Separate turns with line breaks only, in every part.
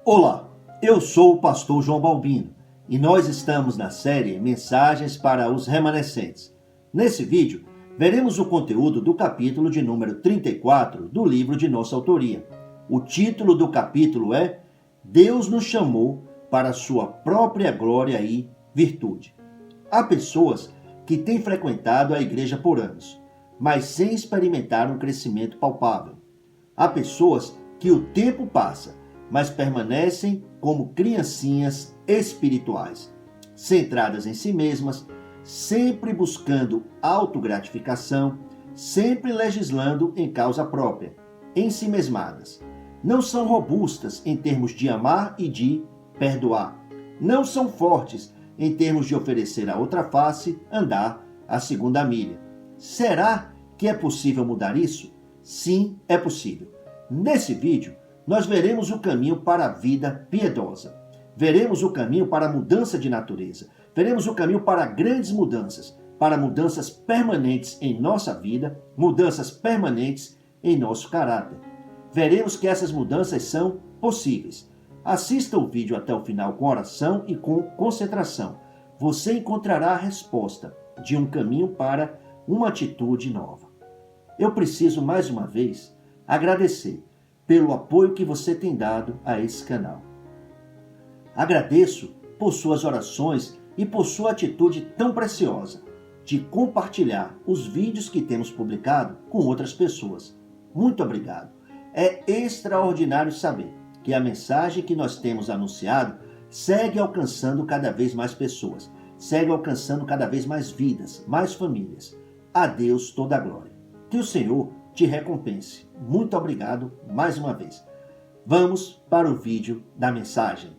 Olá, eu sou o pastor João Balbino e nós estamos na série Mensagens para os Remanescentes. Nesse vídeo, veremos o conteúdo do capítulo de número 34 do livro de nossa autoria. O título do capítulo é Deus nos chamou para a sua própria glória e virtude. Há pessoas que têm frequentado a igreja por anos, mas sem experimentar um crescimento palpável. Há pessoas que o tempo passa, mas permanecem como criancinhas espirituais, centradas em si mesmas, sempre buscando autogratificação, sempre legislando em causa própria, ensimesmadas. Não são robustas em termos de amar e de perdoar. Não são fortes em termos de oferecer a outra face, andar a segunda milha. Será que é possível mudar isso? Sim, é possível. Nesse vídeo, nós veremos o caminho para a vida piedosa. Veremos o caminho para a mudança de natureza. Veremos o caminho para grandes mudanças, para mudanças permanentes em nossa vida, mudanças permanentes em nosso caráter. Veremos que essas mudanças são possíveis. Assista o vídeo até o final com oração e com concentração. Você encontrará a resposta de um caminho para uma atitude nova. Eu preciso, mais uma vez, agradecer pelo apoio que você tem dado a esse canal. Agradeço por suas orações e por sua atitude tão preciosa de compartilhar os vídeos que temos publicado com outras pessoas. Muito obrigado. É extraordinário saber que a mensagem que nós temos anunciado segue alcançando cada vez mais pessoas, segue alcançando cada vez mais vidas, mais famílias. A Deus toda a glória. Que o Senhor te recompense. Muito obrigado mais uma vez. Vamos para o vídeo da mensagem.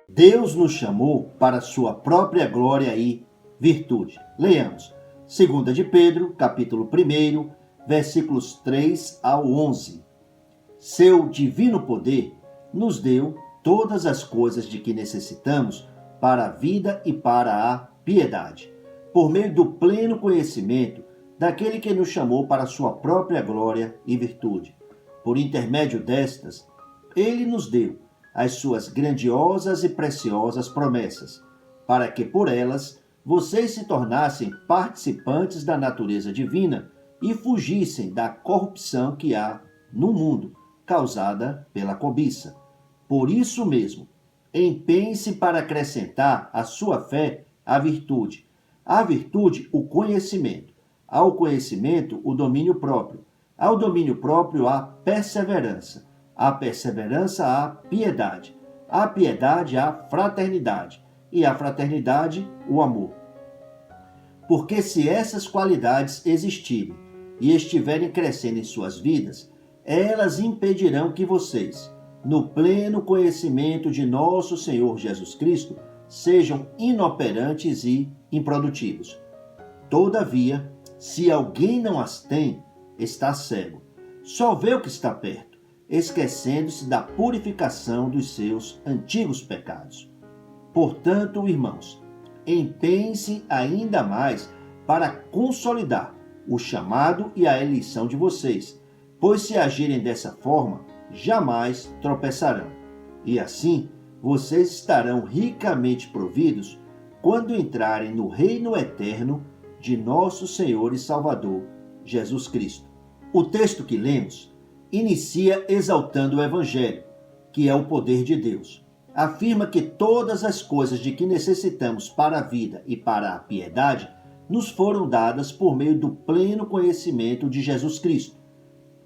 Deus nos chamou para a sua própria glória e virtude. Leiamos. 2 de Pedro, capítulo 1, versículos 3 ao 11. Seu divino poder nos deu todas as coisas de que necessitamos para a vida e para a piedade, por meio do pleno conhecimento daquele que nos chamou para a sua própria glória e virtude. Por intermédio destas, ele nos deu as suas grandiosas e preciosas promessas, para que por elas vocês se tornassem participantes da natureza divina e fugissem da corrupção que há no mundo, causada pela cobiça. Por isso mesmo, empenhe-se para acrescentar à sua fé a virtude, à virtude o conhecimento, ao conhecimento o domínio próprio, ao domínio próprio a perseverança, à perseverança a piedade, à piedade a fraternidade e à fraternidade o amor. Porque se essas qualidades existirem e estiverem crescendo em suas vidas, elas impedirão que vocês, no pleno conhecimento de nosso Senhor Jesus Cristo, sejam inoperantes e improdutivos. Todavia, se alguém não as tem, está cego. Só vê o que está perto, esquecendo-se da purificação dos seus antigos pecados. Portanto, irmãos, empenhem-se ainda mais para consolidar o chamado e a eleição de vocês, pois se agirem dessa forma, jamais tropeçarão. E assim, vocês estarão ricamente providos quando entrarem no reino eterno de nosso Senhor e Salvador, Jesus Cristo. O texto que lemos inicia exaltando o Evangelho, que é o poder de Deus. Afirma que todas as coisas de que necessitamos para a vida e para a piedade nos foram dadas por meio do pleno conhecimento de Jesus Cristo.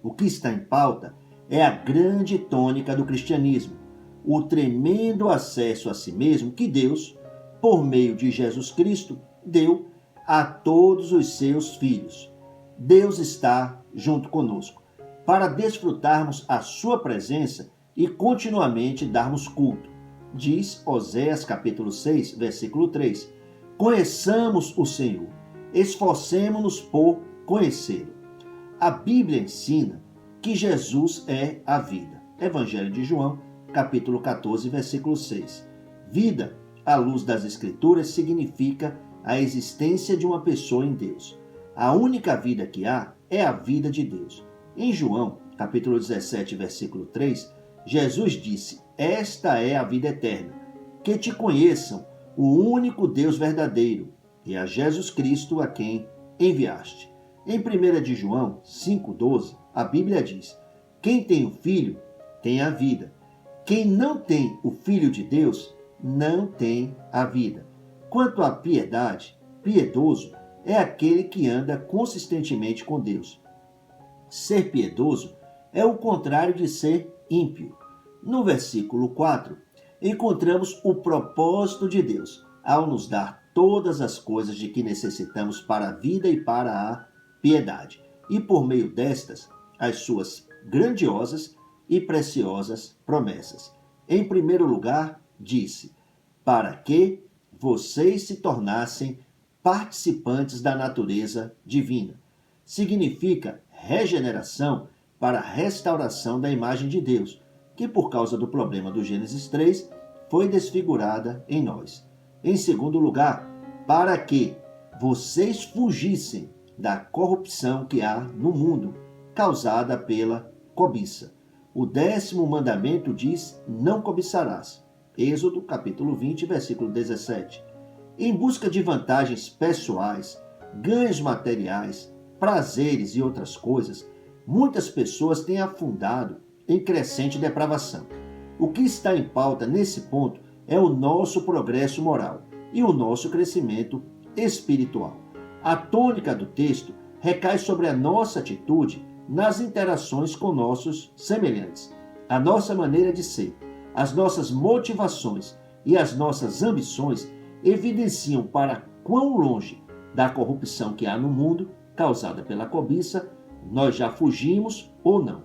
O que está em pauta é a grande tônica do cristianismo, o tremendo acesso a si mesmo que Deus, por meio de Jesus Cristo, deu a todos os seus filhos. Deus está junto conosco, para desfrutarmos a sua presença e continuamente darmos culto. Diz Oséias capítulo 6, versículo 3. Conheçamos o Senhor, esforcemo-nos por conhecê-lo. A Bíblia ensina que Jesus é a vida. Evangelho de João, capítulo 14, versículo 6. Vida, à luz das Escrituras, significa a existência de uma pessoa em Deus. A única vida que há é a vida de Deus. Em João, capítulo 17, versículo 3, Jesus disse: "Esta é a vida eterna, que te conheçam, o único Deus verdadeiro, e a Jesus Cristo a quem enviaste." Em 1 de João 5,12, a Bíblia diz: "Quem tem o Filho tem a vida. Quem não tem o Filho de Deus não tem a vida." Quanto à piedade, piedoso é aquele que anda consistentemente com Deus. Ser piedoso é o contrário de ser ímpio. No versículo 4, encontramos o propósito de Deus ao nos dar todas as coisas de que necessitamos para a vida e para a piedade, e por meio destas, as suas grandiosas e preciosas promessas. Em primeiro lugar, disse: "Para que vocês se tornassem participantes da natureza divina." Significa regeneração para a restauração da imagem de Deus, que por causa do problema do Gênesis 3, foi desfigurada em nós. Em segundo lugar, para que vocês fugissem da corrupção que há no mundo, causada pela cobiça. O 10º mandamento diz: "Não cobiçarás." Êxodo, capítulo 20, versículo 17. Em busca de vantagens pessoais, ganhos materiais, prazeres e outras coisas, muitas pessoas têm afundado em crescente depravação. O que está em pauta nesse ponto é o nosso progresso moral e o nosso crescimento espiritual. A tônica do texto recai sobre a nossa atitude nas interações com nossos semelhantes. A nossa maneira de ser, as nossas motivações e as nossas ambições evidenciam para quão longe da corrupção que há no mundo, causada pela cobiça, nós já fugimos ou não.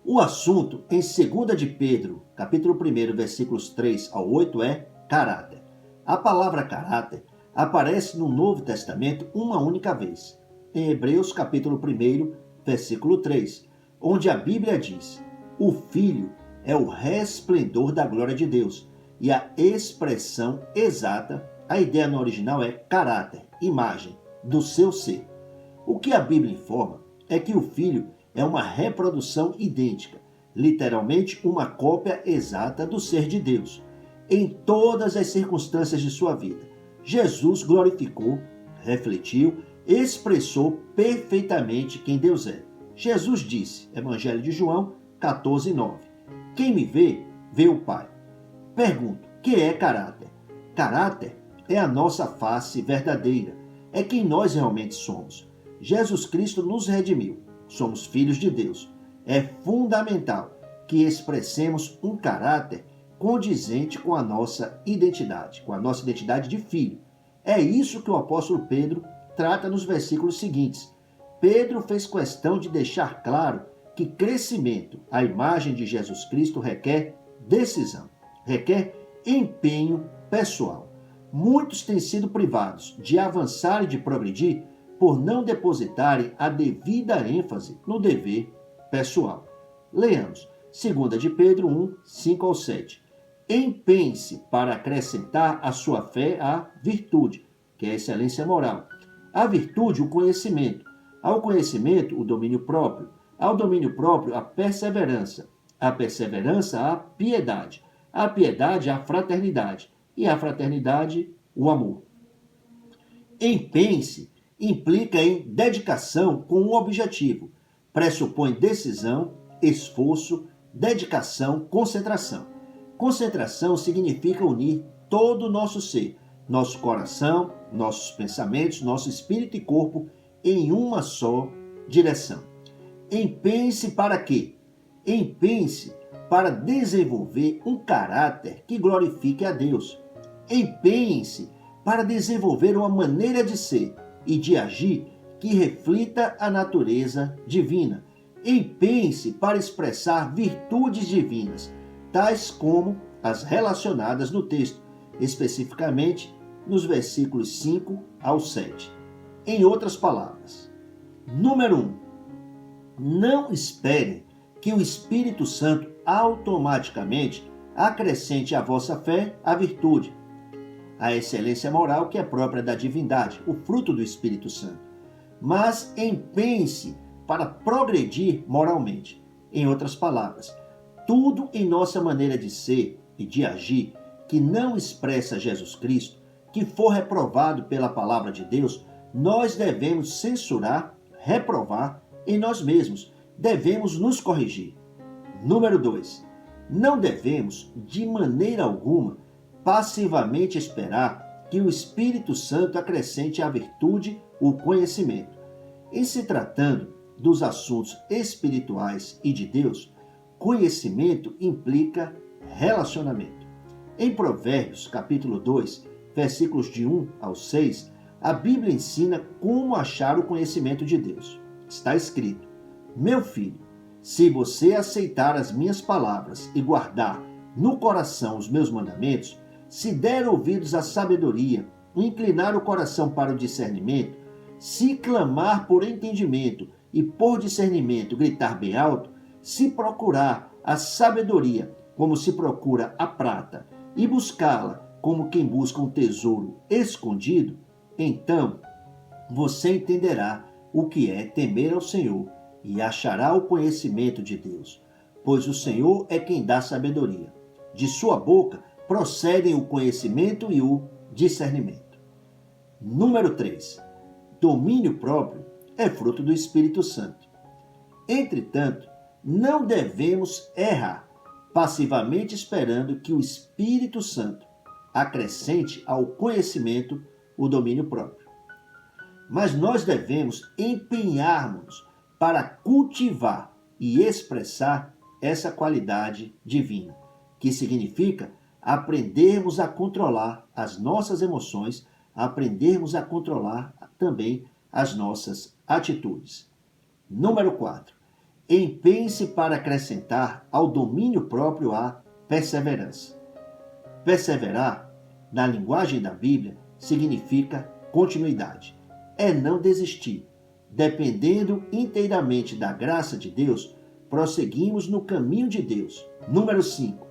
O assunto em 2 de Pedro, capítulo 1, versículos 3 ao 8 é caráter. A palavra caráter aparece no Novo Testamento uma única vez, em Hebreus capítulo 1, versículo 3, onde a Bíblia diz: "O Filho é o resplendor da glória de Deus", e a expressão exata, a ideia no original é caráter, imagem, do seu ser. O que a Bíblia informa é que o Filho é uma reprodução idêntica, literalmente uma cópia exata do ser de Deus, em todas as circunstâncias de sua vida. Jesus glorificou, refletiu, expressou perfeitamente quem Deus é. Jesus disse, Evangelho de João 14:9, "Quem me vê, vê o Pai." Pergunto, que é caráter? Caráter é a nossa face verdadeira, é quem nós realmente somos. Jesus Cristo nos redimiu, somos filhos de Deus. É fundamental que expressemos um caráter condizente com a nossa identidade de filho. É isso que o apóstolo Pedro trata nos versículos seguintes. Pedro fez questão de deixar claro que crescimento à imagem de Jesus Cristo requer decisão, requer empenho pessoal. Muitos têm sido privados de avançar e de progredir por não depositarem a devida ênfase no dever pessoal. Leamos 2 de Pedro 1, 5 ao 7. "Empenhe-se para acrescentar à sua fé a virtude", que é a excelência moral. A virtude, o conhecimento. Ao conhecimento, o domínio próprio. Ao domínio próprio, a perseverança. A perseverança, a piedade. A piedade, a fraternidade. E a fraternidade, o amor. Empenhe-se implica em dedicação com um objetivo. Pressupõe decisão, esforço, dedicação, concentração. Concentração significa unir todo o nosso ser, nosso coração, nossos pensamentos, nosso espírito e corpo em uma só direção. Empenhe-se para quê? Empenhe-se para desenvolver um caráter que glorifique a Deus. Empenhe-se para desenvolver uma maneira de ser e de agir que reflita a natureza divina. Empenhe-se para expressar virtudes divinas, tais como as relacionadas no texto, especificamente nos versículos 5 ao 7. Em outras palavras, número 1, não espere que o Espírito Santo automaticamente acrescente à vossa fé a virtude, a excelência moral que é própria da divindade, o fruto do Espírito Santo. Mas empenhe-se para progredir moralmente. Em outras palavras, tudo em nossa maneira de ser e de agir que não expressa Jesus Cristo, que for reprovado pela palavra de Deus, nós devemos censurar, reprovar em nós mesmos. Devemos nos corrigir. Número 2. Não devemos, de maneira alguma, passivamente esperar que o Espírito Santo acrescente à virtude o conhecimento. Em se tratando dos assuntos espirituais e de Deus, conhecimento implica relacionamento. Em Provérbios, capítulo 2, versículos de 1 ao 6, a Bíblia ensina como achar o conhecimento de Deus. Está escrito: Meu filho, se você aceitar as minhas palavras e guardar no coração os meus mandamentos, se der ouvidos à sabedoria, inclinar o coração para o discernimento, se clamar por entendimento e por discernimento gritar bem alto, se procurar a sabedoria como se procura a prata e buscá-la como quem busca um tesouro escondido, então você entenderá o que é temer ao Senhor e achará o conhecimento de Deus, pois o Senhor é quem dá sabedoria. De sua boca procedem o conhecimento e o discernimento. Número 3. Domínio próprio é fruto do Espírito Santo. Entretanto, não devemos errar, passivamente esperando que o Espírito Santo acrescente ao conhecimento o domínio próprio. Mas nós devemos empenhar-nos para cultivar e expressar essa qualidade divina, que significa aprendermos a controlar as nossas emoções, aprendermos a controlar também as nossas atitudes. Número 4. Empenhe-se para acrescentar ao domínio próprio a perseverança. Perseverar, na linguagem da Bíblia, significa continuidade. É não desistir. Dependendo inteiramente da graça de Deus, prosseguimos no caminho de Deus. Número 5.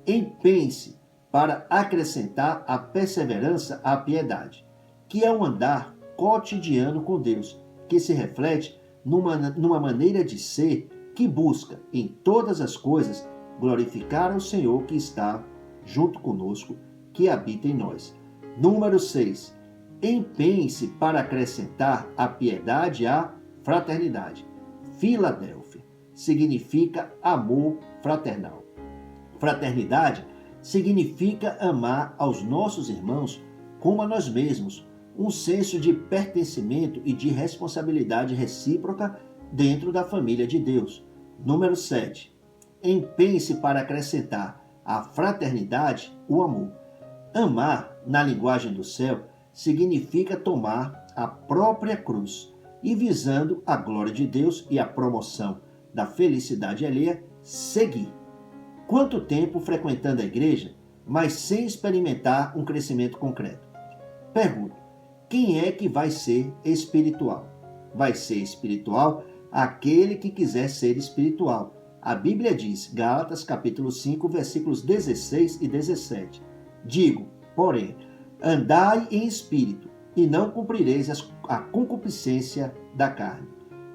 Empenhe-se para acrescentar à perseverança a piedade, que é um andar cotidiano com Deus, que se reflete numa maneira de ser que busca, em todas as coisas, glorificar ao Senhor que está junto conosco, que habita em nós. Número 6. Empenhe-se para acrescentar a piedade à fraternidade. Filadélfia significa amor fraternal. Fraternidade significa amar aos nossos irmãos como a nós mesmos, um senso de pertencimento e de responsabilidade recíproca dentro da família de Deus. Número 7. Empenhe-se para acrescentar à fraternidade o amor. Amar, na linguagem do céu, significa tomar a própria cruz e, visando a glória de Deus e a promoção da felicidade alheia, seguir. Quanto tempo frequentando a igreja, mas sem experimentar um crescimento concreto? Pergunto, quem é que vai ser espiritual? Vai ser espiritual aquele que quiser ser espiritual. A Bíblia diz, Gálatas capítulo 5, versículos 16 e 17. Digo, porém, andai em espírito, e não cumprireis a concupiscência da carne.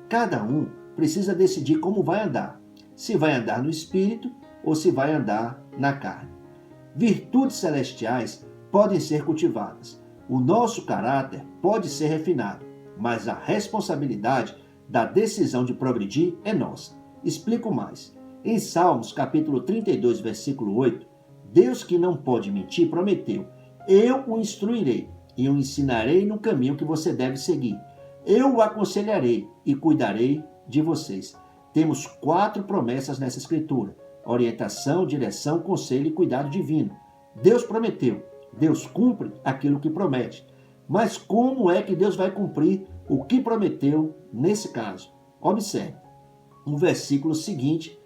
Cada um precisa decidir como vai andar, se vai andar no espírito ou se vai andar na carne. Virtudes celestiais podem ser cultivadas. O nosso caráter pode ser refinado, mas a responsabilidade da decisão de progredir é nossa. Explico mais. Em Salmos, capítulo 32, versículo 8, Deus, que não pode mentir, prometeu: eu o instruirei e o ensinarei no caminho que você deve seguir. Eu o aconselharei e cuidarei de vocês. Temos 4 promessas nessa escritura: orientação, direção, conselho e cuidado divino. Deus prometeu. Deus cumpre aquilo que promete. Mas como é que Deus vai cumprir o que prometeu nesse caso? Observe. No versículo seguinte,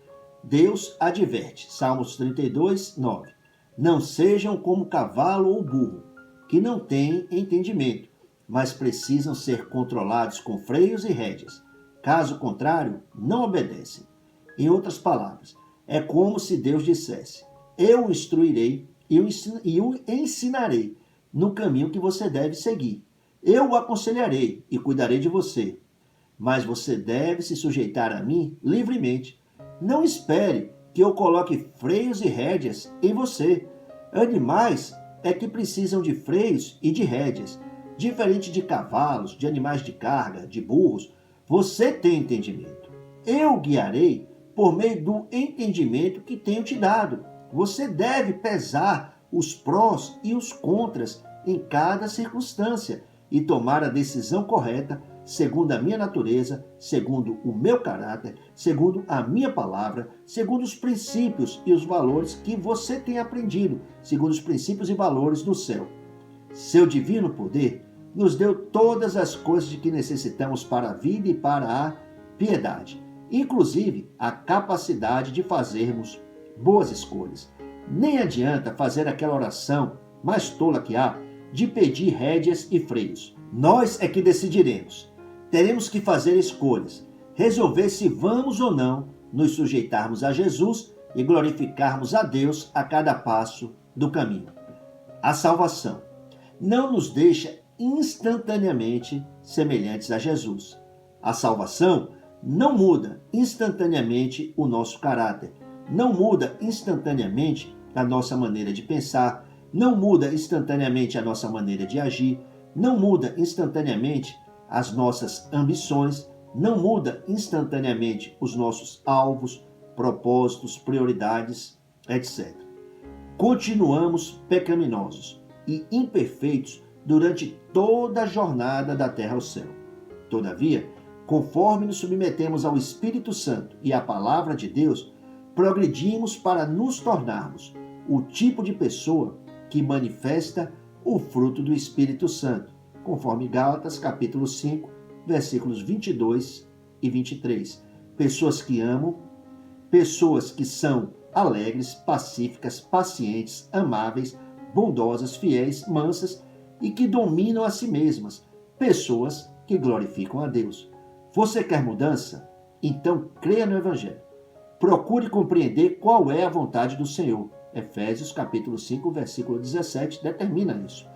Deus adverte. Salmos 32, 9. Não sejam como cavalo ou burro, que não têm entendimento, mas precisam ser controlados com freios e rédeas. Caso contrário, não obedecem. Em outras palavras, é como se Deus dissesse: eu o instruirei e o ensinarei no caminho que você deve seguir. Eu o aconselharei e cuidarei de você. mas você deve se sujeitar a mim livremente. Não espere que eu coloque freios e rédeas em você. Animais é que precisam de freios e de rédeas. Diferente de cavalos, de animais de carga, de burros, você tem entendimento. Eu guiarei por meio do entendimento que tenho te dado. Você deve pesar os prós e os contras em cada circunstância e tomar a decisão correta segundo a minha natureza, segundo o meu caráter, segundo a minha palavra, segundo os princípios e os valores que você tem aprendido, segundo os princípios e valores do céu. Seu divino poder nos deu todas as coisas de que necessitamos para a vida e para a piedade, inclusive a capacidade de fazermos boas escolhas. Nem adianta fazer aquela oração mais tola que há de pedir rédeas e freios. Nós é que decidiremos. Teremos que fazer escolhas, resolver se vamos ou não nos sujeitarmos a Jesus e glorificarmos a Deus a cada passo do caminho. A salvação não nos deixa instantaneamente semelhantes a Jesus. A salvação não muda instantaneamente o nosso caráter, não muda instantaneamente a nossa maneira de pensar, não muda instantaneamente a nossa maneira de agir, não muda instantaneamente as nossas ambições, não muda instantaneamente os nossos alvos, propósitos, prioridades, etc. Continuamos pecaminosos e imperfeitos durante toda a jornada da terra ao céu. Todavia, conforme nos submetemos ao Espírito Santo e à Palavra de Deus, progredimos para nos tornarmos o tipo de pessoa que manifesta o fruto do Espírito Santo, conforme Gálatas capítulo 5, versículos 22 e 23. Pessoas que amam, pessoas que são alegres, pacíficas, pacientes, amáveis, bondosas, fiéis, mansas e que dominam a si mesmas, pessoas que glorificam a Deus. Você quer mudança? Então creia no Evangelho. Procure compreender qual é a vontade do Senhor. Efésios capítulo 5, versículo 17 determina isso.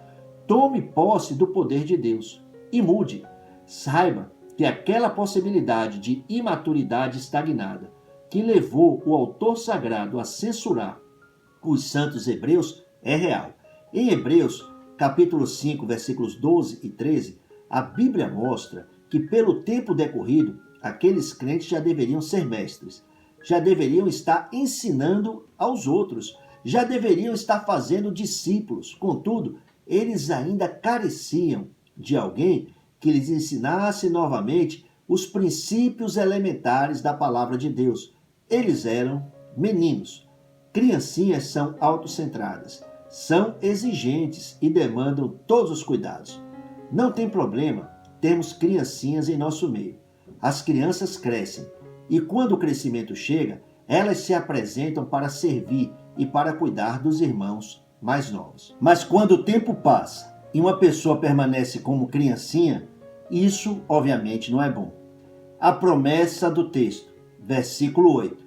Tome posse do poder de Deus e mude. Saiba que aquela possibilidade de imaturidade estagnada que levou o autor sagrado a censurar os santos hebreus é real. Em Hebreus, capítulo 5, versículos 12 e 13, a Bíblia mostra que pelo tempo decorrido, aqueles crentes já deveriam ser mestres, já deveriam estar ensinando aos outros, já deveriam estar fazendo discípulos. Contudo, eles ainda careciam de alguém que lhes ensinasse novamente os princípios elementares da palavra de Deus. Eles eram meninos. Criancinhas são autocentradas, são exigentes e demandam todos os cuidados. Não tem problema termos criancinhas em nosso meio. As crianças crescem e quando o crescimento chega, elas se apresentam para servir e para cuidar dos irmãos mais novos. Mas quando o tempo passa e uma pessoa permanece como criancinha, isso obviamente não é bom. A promessa do texto, versículo 8.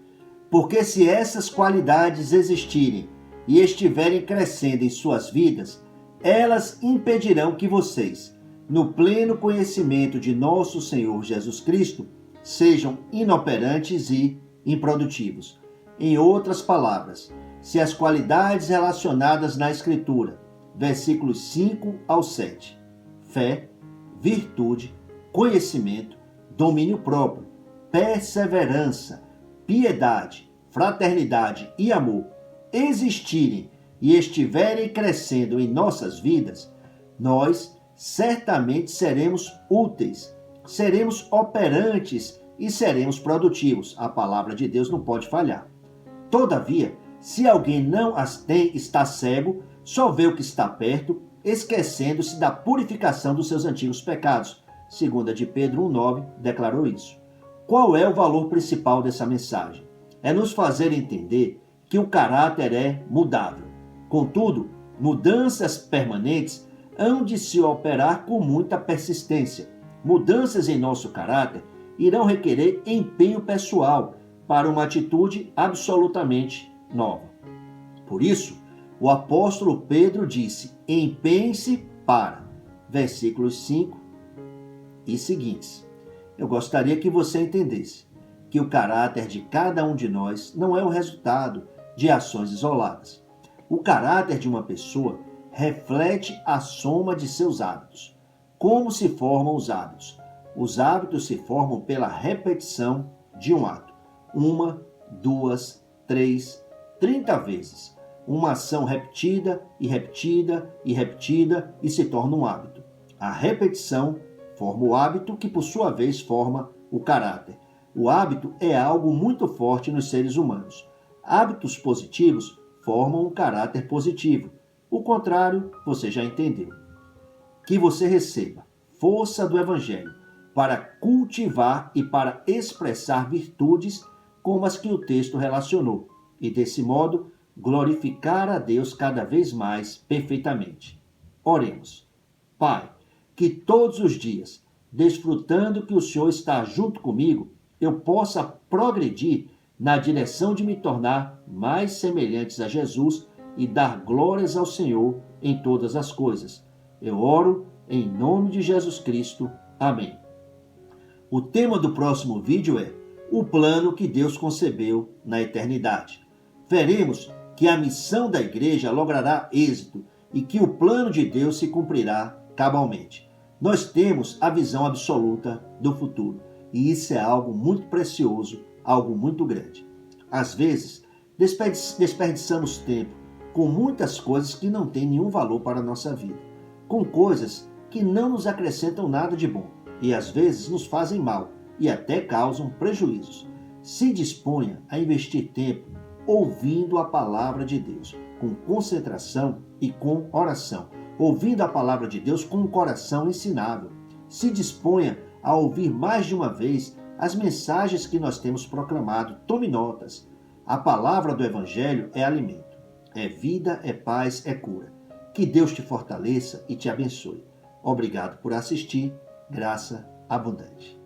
Porque se essas qualidades existirem e estiverem crescendo em suas vidas, elas impedirão que vocês, no pleno conhecimento de nosso Senhor Jesus Cristo, sejam inoperantes e improdutivos. Em outras palavras, se as qualidades relacionadas na Escritura, versículos 5 ao 7, fé, virtude, conhecimento, domínio próprio, perseverança, piedade, fraternidade e amor, existirem e estiverem crescendo em nossas vidas, nós certamente seremos úteis, seremos operantes e seremos produtivos. A palavra de Deus não pode falhar. Todavia, se alguém não as tem, está cego, só vê o que está perto, esquecendo-se da purificação dos seus antigos pecados. 2 de Pedro 1,9 declarou isso. Qual é o valor principal dessa mensagem? É nos fazer entender que o caráter é mudável. Contudo, mudanças permanentes hão de se operar com muita persistência. Mudanças em nosso caráter irão requerer empenho pessoal para uma atitude absolutamente nova. Por isso, o apóstolo Pedro disse: empenhe-se para, versículos 5 e seguintes. Eu gostaria que você entendesse que o caráter de cada um de nós não é o resultado de ações isoladas. O caráter de uma pessoa reflete a soma de seus hábitos. Como se formam os hábitos? Os hábitos se formam pela repetição de um ato. 1, 2, 3, 30 vezes. Uma ação repetida e repetida e repetida e se torna um hábito. A repetição forma o hábito que, por sua vez, forma o caráter. O hábito é algo muito forte nos seres humanos. Hábitos positivos formam um caráter positivo. O contrário, você já entendeu. Que você receba força do Evangelho para cultivar e para expressar virtudes como as que o texto relacionou, e desse modo glorificar a Deus cada vez mais perfeitamente. Oremos. Pai, que todos os dias, desfrutando que o Senhor está junto comigo, eu possa progredir na direção de me tornar mais semelhantes a Jesus e dar glórias ao Senhor em todas as coisas. Eu oro em nome de Jesus Cristo. Amém. O tema do próximo vídeo é o plano que Deus concebeu na eternidade. Veremos que a missão da igreja logrará êxito e que o plano de Deus se cumprirá cabalmente. Nós temos a visão absoluta do futuro e isso é algo muito precioso, algo muito grande. Às vezes, desperdiçamos tempo com muitas coisas que não têm nenhum valor para a nossa vida, com coisas que não nos acrescentam nada de bom e às vezes nos fazem mal e até causam prejuízos. Se disponha a investir tempo ouvindo a palavra de Deus, com concentração e com oração. Ouvindo a palavra de Deus com um coração ensinável. Se disponha a ouvir mais de uma vez as mensagens que nós temos proclamado. Tome notas. A palavra do Evangelho é alimento, é vida, é paz, é cura. Que Deus te fortaleça e te abençoe. Obrigado por assistir. Graça abundante.